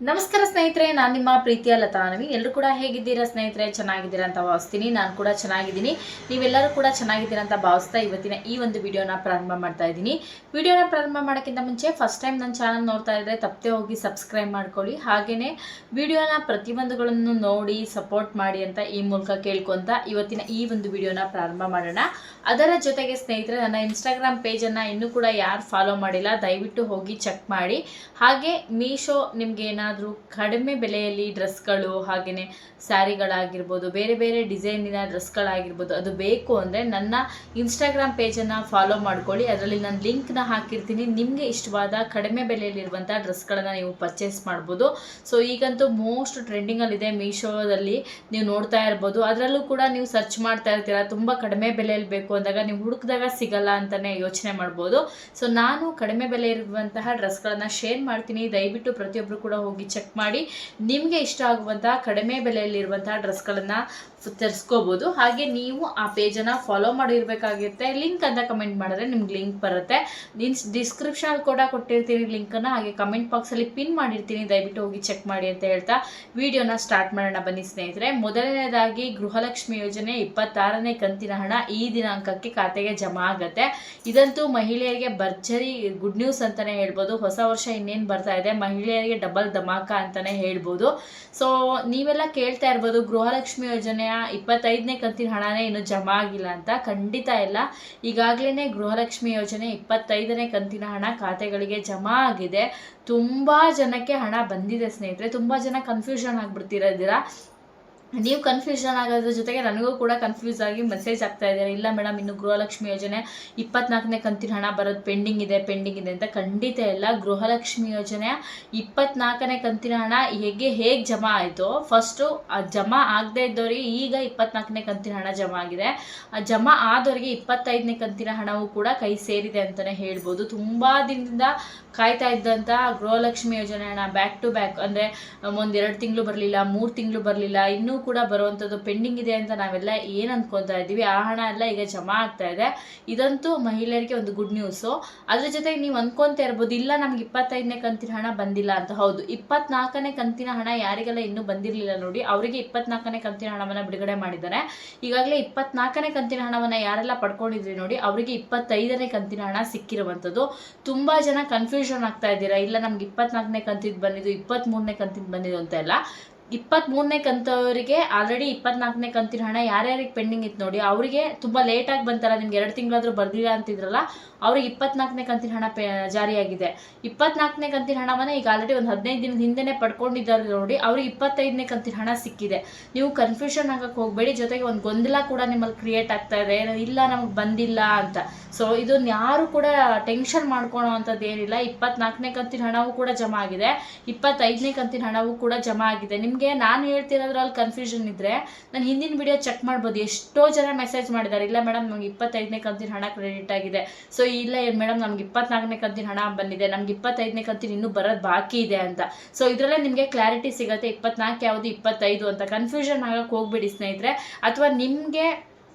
ನಮಸ್ಕಾರ ಸ್ನೇಹಿತರೆ, ನಾನು ನಿಮ್ಮ ಪ್ರೀತಿಯ ಲತಾ ನವಿ. ಎಲ್ಲರೂ ಕೂಡ ಹೇಗಿದ್ದೀರಾ ಸ್ನೇಹಿತರೆ? ಚೆನ್ನಾಗಿದ್ದೀರಾ ಅಂತ ಭಾವಿಸ್ತೀನಿ. ನಾನು ಕೂಡ ಚೆನ್ನಾಗಿದ್ದೀನಿ. ನೀವೆಲ್ಲರೂ ಕೂಡ ಚೆನ್ನಾಗಿದ್ದೀರಾ ಅಂತ ಭಾವಿಸ್ತಾ ಇವತ್ತಿನ ಈ ಒಂದು ವಿಡಿಯೋನ ಪ್ರಾರಂಭ ಮಾಡ್ತಾ ಇದ್ದೀನಿ. ವಿಡಿಯೋನ ಪ್ರಾರಂಭ ಮಾಡೋಕ್ಕಿಂತ ಮುಂಚೆ ಫಸ್ಟ್ ಟೈಮ್ ನನ್ನ ಚಾನಲ್ ನೋಡ್ತಾ ಇದ್ದರೆ ತಪ್ಪದೆ ಹೋಗಿ ಸಬ್ಸ್ಕ್ರೈಬ್ ಮಾಡ್ಕೊಳ್ಳಿ. ಹಾಗೆಯೇ ವಿಡಿಯೋನ ಪ್ರತಿಯೊಂದುಗಳನ್ನು ನೋಡಿ ಸಪೋರ್ಟ್ ಮಾಡಿ ಅಂತ ಈ ಮೂಲಕ ಕೇಳ್ಕೊತ ಇವತ್ತಿನ ಈ ಒಂದು ವಿಡಿಯೋನ ಪ್ರಾರಂಭ ಮಾಡೋಣ. ಅದರ ಜೊತೆಗೆ ಸ್ನೇಹಿತರೆ, ನನ್ನ ಇನ್ಸ್ಟಾಗ್ರಾಮ್ ಪೇಜನ್ನು ಇನ್ನೂ ಕೂಡ ಯಾರು ಫಾಲೋ ಮಾಡಿಲ್ಲ ದಯವಿಟ್ಟು ಹೋಗಿ ಚೆಕ್ ಮಾಡಿ. ಹಾಗೆ ಮೀಶೋ ನಿಮಗೆ ಏನಾದರೂ ಕಡಿಮೆ ಬೆಲೆಯಲ್ಲಿ ಡ್ರೆಸ್ಗಳು ಹಾಗೆಯೇ ಸ್ಯಾರಿಗಳಾಗಿರ್ಬೋದು, ಬೇರೆ ಬೇರೆ ಡಿಸೈನಿನ ಡ್ರೆಸ್ಗಳಾಗಿರ್ಬೋದು, ಅದು ಬೇಕು ಅಂದರೆ ನನ್ನ ಇನ್ಸ್ಟಾಗ್ರಾಮ್ ಪೇಜನ್ನು ಫಾಲೋ ಮಾಡ್ಕೊಳ್ಳಿ. ಅದರಲ್ಲಿ ನಾನು ಲಿಂಕ್ನ ಹಾಕಿರ್ತೀನಿ. ನಿಮಗೆ ಇಷ್ಟವಾದ ಕಡಿಮೆ ಬೆಲೆಯಲ್ಲಿರುವಂಥ ಡ್ರೆಸ್ಗಳನ್ನು ನೀವು ಪರ್ಚೇಸ್ ಮಾಡ್ಬೋದು. ಸೊ ಈಗಂತೂ ಮೋಸ್ಟ್ ಟ್ರೆಂಡಿಂಗಲ್ಲಿದೆ ಮೀಶೋದಲ್ಲಿ, ನೀವು ನೋಡ್ತಾ ಇರ್ಬೋದು. ಅದರಲ್ಲೂ ಕೂಡ ನೀವು ಸರ್ಚ್ ಮಾಡ್ತಾ ಇರ್ತೀರ, ತುಂಬ ಕಡಿಮೆ ಬೆಲೆಯಲ್ಲಿ ಬೇಕು ಅಂದಾಗ ನೀವು ಹುಡುಕಿದಾಗ ಸಿಗಲ್ಲ ಅಂತಲೇ ಯೋಚನೆ ಮಾಡ್ಬೋದು. ಸೊ ನಾನು ಕಡಿಮೆ ಬೆಲೆ ಇರುವಂತಹ ಡ್ರೆಸ್ಗಳನ್ನು ಶೇರ್ ಮಾಡ್ತೀನಿ. ದಯವಿಟ್ಟು ಪ್ರತಿಯೊಬ್ಬರು ಕೂಡ ಹೋಗಿ ಚೆಕ್ ಮಾಡಿ. ನಿಮಗೆ ಇಷ್ಟ ಆಗುವಂತಹ ಕಡಿಮೆ ಬೆಲೆಯಲ್ಲಿರುವಂತಹ ಡ್ರೆಸ್ಗಳನ್ನು ತರಿಸ್ಕೋಬೋದು. ಹಾಗೆ ನೀವು ಆ ಪೇಜನ್ನು ಫಾಲೋ ಮಾಡಿರಬೇಕಾಗಿರುತ್ತೆ. ಲಿಂಕ್ ಅಂತ ಕಮೆಂಟ್ ಮಾಡಿದ್ರೆ ನಿಮ್ಗೆ ಲಿಂಕ್ ಬರುತ್ತೆ. ಡಿಸ್ಕ್ರಿಪ್ಷನ್ ಕೂಡ ಕೊಟ್ಟಿರ್ತೀನಿ ಲಿಂಕನ್ನು, ಹಾಗೆ ಕಮೆಂಟ್ ಬಾಕ್ಸಲ್ಲಿ ಪಿನ್ ಮಾಡಿರ್ತೀನಿ. ದಯವಿಟ್ಟು ಹೋಗಿ ಚೆಕ್ ಮಾಡಿ ಅಂತ ಹೇಳ್ತಾ ವಿಡಿಯೋನ ಸ್ಟಾರ್ಟ್ ಮಾಡೋಣ ಬನ್ನಿ ಸ್ನೇಹಿತರೆ. ಮೊದಲನೇದಾಗಿ ಗೃಹಲಕ್ಷ್ಮಿ ಯೋಜನೆ 26ನೇ ಕಂತಿನ ಹಣ ಈ ದಿನಾಂಕಕ್ಕೆ ಖಾತೆಗೆ ಜಮಾ ಆಗುತ್ತೆ. ಇದಂತೂ ಮಹಿಳೆಯರಿಗೆ ಭರ್ಜರಿ ಗುಡ್ ನ್ಯೂಸ್ ಅಂತಲೇ ಹೇಳ್ಬೋದು. ಹೊಸ ವರ್ಷ ಇನ್ನೇನು ಬರ್ತಾ ಇದೆ, ಮಹಿಳೆಯರಿಗೆ ಡಬಲ್ ಧಮಾಕ ಅಂತಲೇ ಹೇಳ್ಬೋದು. ಸೊ ನೀವೆಲ್ಲ ಕೇಳ್ತಾ ಇರ್ಬೋದು, ಗೃಹಲಕ್ಷ್ಮಿ ಯೋಜನೆಯ 25ನೇ ಕಂತಿನ ಹಣನೇ ಇನ್ನೂ ಜಮಾ ಆಗಿಲ್ಲ ಅಂತ. ಖಂಡಿತ ಇಲ್ಲ, ಈಗಾಗಲೇ ಗೃಹಲಕ್ಷ್ಮಿ ಯೋಜನೆ 25ನೇ ಕಂತಿನ ಹಣ ಖಾತೆಗಳಿಗೆ ಜಮಾ ಆಗಿದೆ. ತುಂಬ ಜನಕ್ಕೆ ಹಣ ಬಂದಿದೆ ಸ್ನೇಹಿತರೆ. ತುಂಬ ಜನ ಕನ್ಫ್ಯೂಷನ್ ಆಗಿಬಿಡ್ತಿದ್ದೀರಾ. ನೀವು ಕನ್ಫ್ಯೂಷನ್ ಆಗೋದ್ರ ಜೊತೆಗೆ ನನಗೂ ಕೂಡ ಕನ್ಫ್ಯೂಸ್ ಆಗಿ ಮೆಸೇಜ್ ಆಗ್ತಾ ಇದ್ದಾರೆ, ಇಲ್ಲ ಮೇಡಮ್ ಇನ್ನು ಗೃಹಲಕ್ಷ್ಮಿ ಯೋಜನೆ 24ನೇ ಕಂತಿನ ಹಣ ಬರೋದು ಪೆಂಡಿಂಗ್ ಇದೆ ಅಂತ. ಖಂಡಿತ ಇಲ್ಲ, ಗೃಹಲಕ್ಷ್ಮಿ ಯೋಜನೆಯ 24ನೇ ಕಂತಿನ ಹಣ ಹೇಗೆ ಜಮಾ ಆಯಿತು, ಫಸ್ಟು ಜಮಾ ಆಗದೆ ಇದ್ದವರಿಗೆ ಈಗ 24ನೇ ಕಂತಿನ ಹಣ ಜಮಾ ಆಗಿದೆ. ಜಮಾ ಆದವರಿಗೆ 25ನೇ ಕಂತಿನ ಹಣವೂ ಕೂಡ ಕೈ ಸೇರಿದೆ ಅಂತಲೇ ಹೇಳ್ಬೋದು. ತುಂಬ ದಿನದಿಂದ ಕಾಯ್ತಾ ಇದ್ದಂಥ ಗೃಹಲಕ್ಷ್ಮಿ ಯೋಜನೆ ಹಣ ಬ್ಯಾಕ್ ಟು ಬ್ಯಾಕ್, ಅಂದರೆ 1-2 ತಿಂಗಳು ಬರಲಿಲ್ಲ, 3 ತಿಂಗಳು ಬರಲಿಲ್ಲ, ಇನ್ನೂ ಕೂಡ ಬರುವಂಥದ್ದು ಪೆಂಡಿಂಗ್ ಇದೆ ಅಂತ ನಾವೆಲ್ಲ ಏನು ಅಂದ್ಕೊತಾ ಇದ್ದೀವಿ, ಆ ಹಣ ಎಲ್ಲ ಈಗ ಜಮಾ ಆಗ್ತಾ ಇದೆ. ಇದಂತೂ ಮಹಿಳೆಯರಿಗೆ ಒಂದು ಗುಡ್ ನ್ಯೂಸು. ಅದ್ರ ಜೊತೆಗೆ ನೀವು ಅಂದ್ಕೊತಾ ಇರ್ಬೋದು, ಇಲ್ಲ ನಮ್ಗೆ 25ನೇ ಕಂತಿನ ಹಣ ಬಂದಿಲ್ಲ ಅಂತ. ಹೌದು, 24ನೇ ಕಂತಿನ ಹಣ ಯಾರಿಗೆಲ್ಲ ಇನ್ನೂ ಬಂದಿರಲಿಲ್ಲ ನೋಡಿ, ಅವರಿಗೆ 24ನೇ ಕಂತಿನ ಹಣವನ್ನು ಬಿಡುಗಡೆ ಮಾಡಿದ್ದಾರೆ. ಈಗಾಗಲೇ 24ನೇ ಕಂತಿನ ಹಣವನ್ನು ಯಾರೆಲ್ಲ ಪಡ್ಕೊಂಡಿದ್ರಿ ನೋಡಿ, ಅವರಿಗೆ 25ನೇ ಕಂತಿನ ಹಣ ಸಿಕ್ಕಿರುವಂಥದ್ದು. ತುಂಬ ಜನ ಕನ್ಫ್ಯೂಷನ್ ಆಗ್ತಾ ಇದ್ದೀರಾ, ಇಲ್ಲ ನಮ್ಗೆ 24ನೇ ಕಂತಿದ್ದು ಬಂದಿದ್ದು 23ನೇ ಕಂತಿದ್ದು ಬಂದಿದ್ದು ಅಂತ ಎಲ್ಲ. 23ನೇ ಕಂತವರಿಗೆ ಆಲ್ರೆಡಿ 24ನೇ ಕಂತಿನ ಹಣ ಯಾರ್ಯಾರಿಗೆ ಪೆಂಡಿಂಗ್ ಇತ್ತು ನೋಡಿ, ಅವರಿಗೆ ತುಂಬ ಲೇಟಾಗಿ ಬಂತಲ್ಲ, ನಿಮ್ಗೆ 2 ತಿಂಗಳಾದರೂ ಬರ್ದಿಲ್ಲ ಅಂತಿದ್ರಲ್ಲ, ಅವ್ರಿಗೆ 24ನೇ ಕಂತಿನ ಹಣ ಜಾರಿಯಾಗಿದೆ. 24ನೇ ಕಂತಿನ ಹಣವನ್ನು ಈಗ ಆಲ್ರೆಡಿ ಒಂದು 15 ದಿನದ ಹಿಂದೆನೇ ಪಡ್ಕೊಂಡಿದ್ದಾರೆ ನೋಡಿ, ಅವ್ರಿಗೆ 25ನೇ ಕಂತಿನ ಹಣ ಸಿಕ್ಕಿದೆ. ನೀವು ಕನ್ಫ್ಯೂಷನ್ ಆಗಕ್ಕೆ ಹೋಗಬೇಡಿ. ಜೊತೆಗೆ ಒಂದು ಗೊಂದಲ ಕೂಡ ನಿಮ್ಮಲ್ಲಿ ಕ್ರಿಯೇಟ್ ಆಗ್ತಾ ಇದೆ, ಇಲ್ಲ ನಮಗೆ ಬಂದಿಲ್ಲ ಅಂತ. ಸೊ ಇದನ್ನ ಯಾರು ಕೂಡ ಟೆನ್ಷನ್ ಮಾಡ್ಕೊಳ್ಳೋ ಅಂಥದ್ದು ಏನಿಲ್ಲ. 24ನೇ ಕಂತಿನ ಹಣವೂ ಕೂಡ ಜಮಾ ಆಗಿದೆ, 25ನೇ ಕಂತಿನ ಹಣವೂ ಕೂಡ ಜಮಾ ಆಗಿದೆ. ನಿಮಗೆ ನಾನು ಹೇಳ್ತಿರೋದ್ರಲ್ಲಿ ಕನ್ಫ್ಯೂಷನ್ ಇದ್ದರೆ ನಾನು ಹಿಂದಿನ ವಿಡಿಯೋ ಚೆಕ್ ಮಾಡ್ಬೋದು. ಎಷ್ಟೋ ಜನ ಮೆಸೇಜ್ ಮಾಡಿದ್ದಾರೆ, ಇಲ್ಲ ಮೇಡಮ್ ನಮ್ಗೆ 25ನೇ ಕಂತಿನ ಹಣ ಕ್ರೆಡಿಟ್ ಆಗಿದೆ, ಸೊ ಇಲ್ಲ ಮೇಡಮ್ ನಮ್ಗೆ 24ನೇ ಕಂತಿನ ಹಣ ಬಂದಿದೆ, ನಮ್ಗೆ 25ನೇ ಕಂತಿನ ಇನ್ನೂ ಬರೋದು ಬಾಕಿ ಇದೆ ಅಂತ. ಸೊ ಇದರಲ್ಲೇ ನಿಮಗೆ ಕ್ಲಾರಿಟಿ ಸಿಗುತ್ತೆ 24 ಯಾವುದು 25 ಅಂತ. ಕನ್ಫ್ಯೂಷನ್ ಆಗಕ್ಕೆ ಹೋಗ್ಬೇಡಿ ಸ್ನೇಹಿತರೆ. ಅಥವಾ ನಿಮಗೆ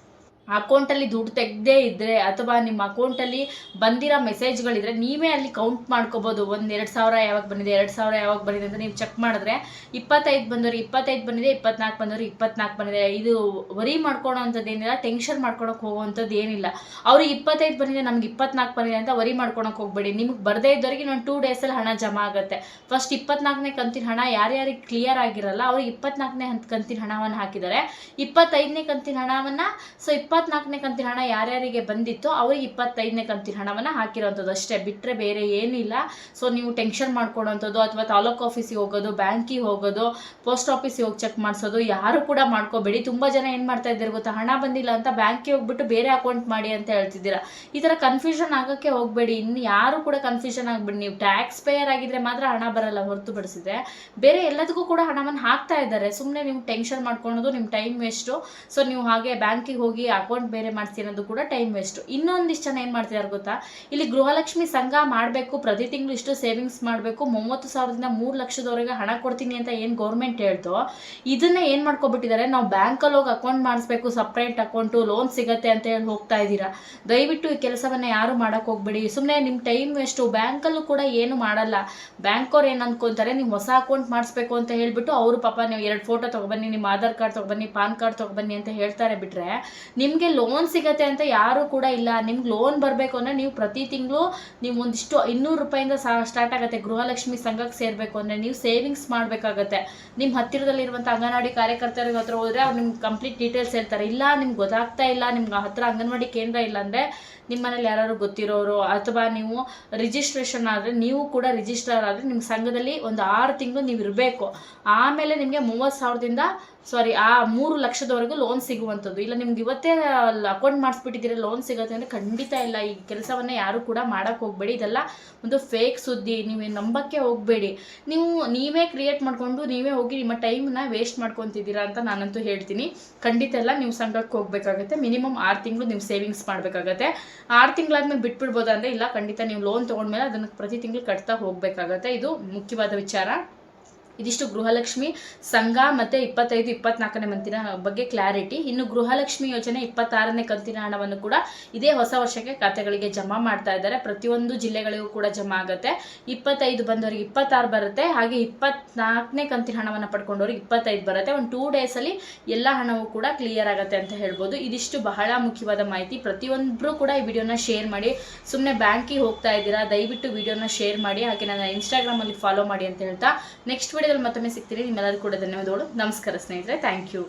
ಅಕೌಂಟಲ್ಲಿ ದುಡ್ಡು ತೆಗೆದೇ ಇದ್ದರೆ, ಅಥವಾ ನಿಮ್ಮ ಅಕೌಂಟಲ್ಲಿ ಬಂದಿರೋ ಮೆಸೇಜ್ಗಳಿದ್ರೆ ನೀವೇ ಅಲ್ಲಿ ಕೌಂಟ್ ಮಾಡ್ಕೋಬೋದು. 1-2 ಸಾವಿರ ಯಾವಾಗ ಬಂದಿದೆ, 2 ಸಾವಿರ ಯಾವಾಗ ಬಂದಿದೆ ಅಂತ ನೀವು ಚೆಕ್ ಮಾಡಿದ್ರೆ 25 ಬಂದವ್ರಿಗೆ 25 ಬಂದಿದೆ, 24 ಬಂದವ್ರಿಗೆ 24 ಬಂದಿದೆ. ಇದು ವರಿ ಮಾಡ್ಕೊಳ್ಳೋ ಅಂಥದ್ದು ಏನಿಲ್ಲ, ಟೆನ್ಷನ್ ಮಾಡ್ಕೊಳಕ್ಕೆ ಹೋಗುವಂಥದ್ದು ಏನಿಲ್ಲ. ಅವ್ರಿಗೆ 25 ಬಂದಿದೆ, ನಮ್ಗೆ 24 ಬಂದಿದೆ ಅಂತ ವರಿ ಮಾಡ್ಕೊಳಕ್ಕೆ ಹೋಗಬೇಡಿ. ನಿಮ್ಗೆ ಬರದೇ ಇದ್ದವರಿಗೆ ಇನ್ನೊಂದು 2 ಡೇಸಲ್ಲಿ ಹಣ ಜಮಾ ಆಗುತ್ತೆ. ಫಸ್ಟ್ 24ನೇ ಕಂತಿನ ಹಣ ಯಾರ್ಯಾರಿಗೆ ಕ್ಲಿಯರ್ ಆಗಿರಲ್ಲ ಅವ್ರಿಗೆ 24ನೇ ಕಂತಿನ ಹಣವನ್ನು ಹಾಕಿದ್ದಾರೆ. 25ನೇ ಕಂತಿನ ಹಣವನ್ನು, ಸೊ 24ನೇ ಕಂತಿನ ಹಣ ಯಾರ್ಯಾರಿಗೆ ಬಂದಿತ್ತು ಅವ್ರಿಗೆ 25ನೇ ಕಂತಿನ ಹಣವನ್ನು ಹಾಕಿರೋವಂಥದ್ದು ಅಷ್ಟೇ, ಬಿಟ್ಟರೆ ಬೇರೆ ಏನಿಲ್ಲ. ಸೊ ನೀವು ಟೆನ್ಷನ್ ಮಾಡ್ಕೊಳ್ಳೋವಂಥದ್ದು ಅಥವಾ ತಾಲೂಕು ಆಫೀಸಿಗೆ ಹೋಗೋದು, ಬ್ಯಾಂಕಿಗೆ ಹೋಗೋದು, ಪೋಸ್ಟ್ ಆಫೀಸಿಗೆ ಹೋಗಿ ಚೆಕ್ ಮಾಡಿಸೋದು ಯಾರು ಕೂಡ ಮಾಡ್ಕೋಬೇಡಿ. ತುಂಬ ಜನ ಏನು ಮಾಡ್ತಾ ಇದ್ದಾರೆ ಗೊತ್ತಾ, ಹಣ ಬಂದಿಲ್ಲ ಅಂತ ಬ್ಯಾಂಕಿಗೆ ಹೋಗ್ಬಿಟ್ಟು ಬೇರೆ ಅಕೌಂಟ್ ಮಾಡಿ ಅಂತ ಹೇಳ್ತಿದ್ದೀರಾ. ಈ ಥರ ಕನ್ಫ್ಯೂಷನ್ ಆಗೋಕ್ಕೆ ಹೋಗಬೇಡಿ. ಇನ್ನು ಯಾರು ಕೂಡ ಕನ್ಫ್ಯೂಷನ್ ಆಗಬೇಡಿ. ನೀವು ಟ್ಯಾಕ್ಸ್ ಪೇಯರ್ ಆಗಿದ್ರೆ ಮಾತ್ರ ಹಣ ಬರಲ್ಲ, ಹೊರತುಪಡಿಸಿದ್ರೆ ಬೇರೆ ಎಲ್ಲದಕ್ಕೂ ಕೂಡ ಹಣವನ್ನು ಹಾಕ್ತಾ ಇದ್ದಾರೆ. ಸುಮ್ಮನೆ ನೀವು ಟೆನ್ಷನ್ ಮಾಡ್ಕೊಳ್ಳೋದು ನಿಮ್ಮ ಟೈಮ್ ವೇಸ್ಟು. ಸೊ ನೀವು ಹಾಗೆ ಬ್ಯಾಂಕಿಗೆ ಹೋಗಿ ಅಕೌಂಟ್ ಬೇರೆ ಮಾಡಿಸಿ ಅನ್ನೋದು ಕೂಡ ಟೈಮ್ ವೇಸ್ಟ್. ಇನ್ನೊಂದಿಷ್ಟು ಜನ ಏನು ಮಾಡ್ತಿದ್ದಾರೆ ಗೊತ್ತಾ, ಇಲ್ಲಿ ಗೃಹಲಕ್ಷ್ಮಿ ಸಂಘ ಮಾಡಬೇಕು, ಪ್ರತಿ ತಿಂಗಳು ಇಷ್ಟು ಸೇವಿಂಗ್ಸ್ ಮಾಡಬೇಕು, 30,000ದಿಂದ 3,00,000ದವರೆಗೆ ಹಣ ಕೊಡ್ತೀನಿ ಅಂತ ಏನು ಗೌರ್ಮೆಂಟ್ ಹೇಳ್ತೋ ಇದನ್ನ ಏನು ಮಾಡ್ಕೊಬಿಟ್ಟಿದ್ದಾರೆ, ನಾವು ಬ್ಯಾಂಕಲ್ಲಿ ಹೋಗಿ ಅಕೌಂಟ್ ಮಾಡಿಸ್ಬೇಕು, ಸಪ್ರೇಟ್ ಅಕೌಂಟು, ಲೋನ್ ಸಿಗತ್ತೆ ಅಂತ ಹೇಳಿ ಹೋಗ್ತಾ ಇದ್ದೀರಾ. ದಯವಿಟ್ಟು ಈ ಕೆಲಸವನ್ನ ಯಾರು ಮಾಡಕ್ಕೆ ಹೋಗ್ಬೇಡಿ. ಸುಮ್ಮನೆ ನಿಮ್ಮ ಟೈಮ್ ವೇಸ್ಟು. ಬ್ಯಾಂಕಲ್ಲೂ ಕೂಡ ಏನು ಮಾಡಲ್ಲ. ಬ್ಯಾಂಕ್ ಅವ್ರು ಏನು ಅನ್ಕೊಂತಾರೆ, ನೀವು ಹೊಸ ಅಕೌಂಟ್ ಮಾಡಿಸ್ಬೇಕು ಅಂತ ಹೇಳ್ಬಿಟ್ಟು ಅವರು ಪಾಪ ನೀವು 2 ಫೋಟೋ ತೊಗೊಬನ್ನಿ, ನಿಮ್ಮ ಆಧಾರ್ ಕಾರ್ಡ್ ತೊಗೊಬನ್ನಿ, ಪಾನ್ ಕಾರ್ಡ್ ತೊಗೊಬನ್ನಿ ಅಂತ ಹೇಳ್ತಾರೆ ಬಿಟ್ರೆ ನಿಮಗೆ ಲೋನ್ ಸಿಗತ್ತೆ ಅಂತ ಯಾರು ಕೂಡ ಇಲ್ಲ. ನಿಮ್ಗೆ ಲೋನ್ ಬರಬೇಕು ಅಂದರೆ ನೀವು ಪ್ರತಿ ತಿಂಗಳು ನೀವು ಒಂದಿಷ್ಟು 200 ರೂಪಾಯಿಂದ ಸ್ಟಾರ್ಟ್ ಆಗುತ್ತೆ. ಗೃಹಲಕ್ಷ್ಮಿ ಸಂಘಕ್ಕೆ ಸೇರಬೇಕು ಅಂದರೆ ನೀವು ಸೇವಿಂಗ್ಸ್ ಮಾಡಬೇಕಾಗತ್ತೆ. ನಿಮ್ಮ ಹತ್ತಿರದಲ್ಲಿರುವಂಥ ಅಂಗನವಾಡಿ ಕಾರ್ಯಕರ್ತರ ಹತ್ರ ಹೋದರೆ ಅವ್ರು ನಿಮ್ಗೆ ಕಂಪ್ಲೀಟ್ ಡೀಟೇಲ್ಸ್ ಹೇಳ್ತಾರೆ. ಇಲ್ಲ ನಿಮ್ಗೆ ಗೊತ್ತಾಗ್ತಾ ಇಲ್ಲ, ನಿಮ್ಗೆ ಹತ್ರ ಅಂಗನವಾಡಿ ಕೇಂದ್ರ ಇಲ್ಲ ಅಂದರೆ ನಿಮ್ಮ ಮನೇಲಿ ಯಾರು ಗೊತ್ತಿರೋರು ಅಥವಾ ನೀವು ರಿಜಿಸ್ಟ್ರೇಷನ್ ಆದರೆ ನೀವು ಕೂಡ ರಿಜಿಸ್ಟರ್ ಆದರೆ ನಿಮ್ಮ ಸಂಘದಲ್ಲಿ ಒಂದು 6 ತಿಂಗಳು ನೀವು ಇರಬೇಕು. ಆಮೇಲೆ ನಿಮಗೆ 30,000ದಿಂದ 3,00,000ದವರೆಗೂ ಲೋನ್ ಸಿಗುವಂಥದ್ದು. ಇಲ್ಲ ನಿಮ್ಗೆ ಇವತ್ತೇ ಅಕೌಂಟ್ ಮಾಡಿಸ್ಬಿಟ್ಟಿದ್ದೀರಾ ಲೋನ್ ಸಿಗುತ್ತೆ ಅಂದರೆ ಖಂಡಿತ ಇಲ್ಲ. ಈ ಕೆಲಸವನ್ನು ಯಾರು ಕೂಡ ಮಾಡೋಕ್ಕೆ ಹೋಗಬೇಡಿ. ಇದೆಲ್ಲ ಒಂದು ಫೇಕ್ ಸುದ್ದಿ, ನೀವು ನಂಬಕ್ಕೆ ಹೋಗಬೇಡಿ. ನೀವೇ ಕ್ರಿಯೇಟ್ ಮಾಡಿಕೊಂಡು ನೀವೇ ಹೋಗಿ ನಿಮ್ಮ ಟೈಮನ್ನ ವೇಸ್ಟ್ ಮಾಡ್ಕೊತಿದ್ದೀರಾ ಅಂತ ನಾನಂತೂ ಹೇಳ್ತೀನಿ. ಖಂಡಿತ ಎಲ್ಲ ನೀವು ಸಂಘಕ್ಕೆ ಹೋಗಬೇಕಾಗತ್ತೆ. ಮಿನಿಮಮ್ 6 ತಿಂಗಳು ನೀವು ಸೇವಿಂಗ್ಸ್ ಮಾಡಬೇಕಾಗತ್ತೆ. 6 ತಿಂಗಳಾದ್ಮೇಲೆ ಬಿಟ್ಬಿಡ್ಬೋದಂದರೆ ಇಲ್ಲ, ಖಂಡಿತ ನೀವು ಲೋನ್ ತೊಗೊಂಡ್ಮೇಲೆ ಅದನ್ನು ಪ್ರತಿ ತಿಂಗಳು ಕಟ್ತಾ ಹೋಗಬೇಕಾಗತ್ತೆ. ಇದು ಮುಖ್ಯವಾದ ವಿಚಾರ. ಇದಿಷ್ಟು ಗೃಹಲಕ್ಷ್ಮಿ ಸಂಘ ಮತ್ತು 25, 24ನೇ ಕಂತಿನ ಬಗ್ಗೆ ಕ್ಲಾರಿಟಿ. ಇನ್ನು ಗೃಹಲಕ್ಷ್ಮಿ ಯೋಜನೆ 26ನೇ ಕಂತಿನ ಹಣವನ್ನು ಕೂಡ ಇದೇ ಹೊಸ ವರ್ಷಕ್ಕೆ ಖಾತೆಗಳಿಗೆ ಜಮಾ ಮಾಡ್ತಾ ಇದ್ದಾರೆ. ಪ್ರತಿಯೊಂದು ಜಿಲ್ಲೆಗಳಿಗೂ ಕೂಡ ಜಮಾ ಆಗುತ್ತೆ. 25 ಬಂದವರಿಗೆ 26 ಬರುತ್ತೆ. ಹಾಗೆ 24ನೇ ಕಂತಿನ ಹಣವನ್ನು ಪಡ್ಕೊಂಡವ್ರಿಗೆ 25 ಬರುತ್ತೆ. ಒಂದು 2 ಡೇಸಲ್ಲಿ ಎಲ್ಲ ಹಣವೂ ಕೂಡ ಕ್ಲಿಯರ್ ಆಗುತ್ತೆ ಅಂತ ಹೇಳ್ಬೋದು. ಇದಿಷ್ಟು ಬಹಳ ಮುಖ್ಯವಾದ ಮಾಹಿತಿ. ಪ್ರತಿಯೊಬ್ಬರು ಕೂಡ ಈ ವಿಡಿಯೋನ ಶೇರ್ ಮಾಡಿ. ಸುಮ್ಮನೆ ಬ್ಯಾಂಕಿಗೆ ಹೋಗ್ತಾ ಇದ್ದೀರಾ, ದಯವಿಟ್ಟು ವಿಡಿಯೋನ ಶೇರ್ ಮಾಡಿ. ಹಾಗೆ ನನ್ನ ಇನ್ಸ್ಟಾಗ್ರಾಮಲ್ಲಿ ಫಾಲೋ ಮಾಡಿ ಅಂತ ಹೇಳ್ತಾ ನೆಕ್ಸ್ಟ್ ವಿಡಿಯೋದಲ್ಲಿ ಮತ್ತೊಮ್ಮೆ ಸಿಗ್ತೀನಿ. ನಿಮ್ಮೆಲ್ಲರಿಗೂ ಕೂಡ ಧನ್ಯವಾದಗಳು. ನಮಸ್ಕಾರ ಸ್ನೇಹಿತರೆ. Thank you.